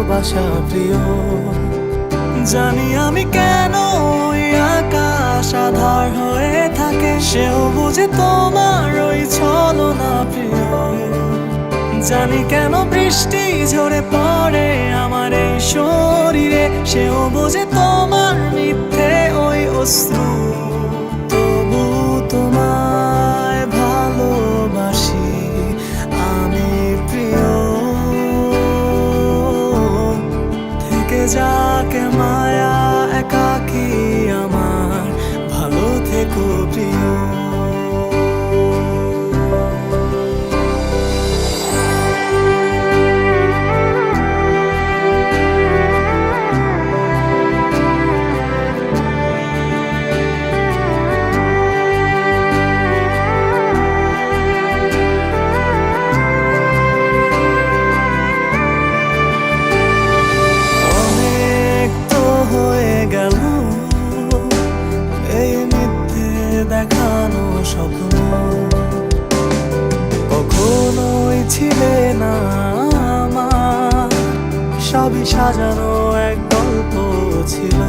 ভালোবাসা প্রিয়। জানি আমি কেন ওই আকাশ আধার হয়ে থাকে, সেও বুঝে তোমার ওই ছলনা প্রিয়। জানি কেন বৃষ্টি ঝরে পড়ে আমার এই শরীরে, সেও বোঝে তোমার মিথ্যে ওই অশ্রু। তবু তোমায় ভালোবাসি আমি প্রিয়। থেকে যাকে মায়া একাকী আমার, ভালো থেকো প্রিয়। দেখানো স্বপ্ন কখনোই ছিলে না আমার, সবই সাজানো এক গল্প ছিল।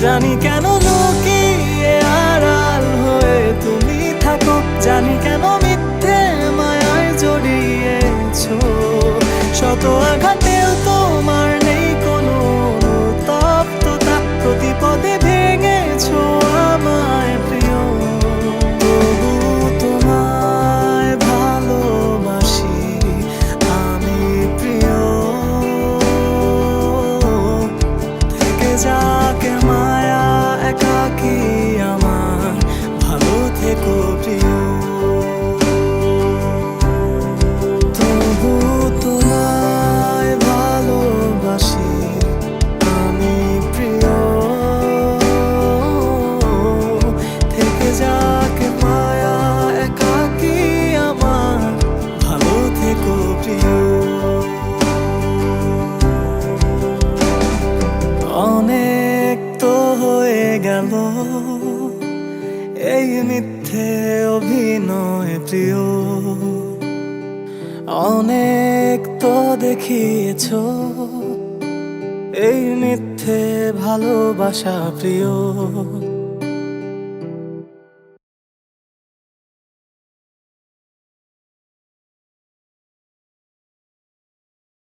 জানি কেন লুকিয়ে আড়াল হয়ে তুমি থাকো, জানি কেন মিথ্যে মায়ায় জড়িয়েছো। শত আঘাতেও তোমার নেই কোনো অনুতপ্ততা, প্রতি পদে ভেঙেছো আমায় প্রিয়। তবু তোমায় ভালোবাসি আমি প্রিয়। থেকে যাকে মায়া একাকী আমার, ভালো থেকো প্রিয়। তবু তোমায় ভালোবাসি আমি প্রিয়। থেকে যাকে মায়া একাকী আমার, ভালো থেকো প্রিয়। অনেক তো হয়ে গেল এই মিথ্যে অভিনয় প্রিয়। অনেক তো দেখিয়েছো এই মিথ্যে ভালোবাসা প্রিয়।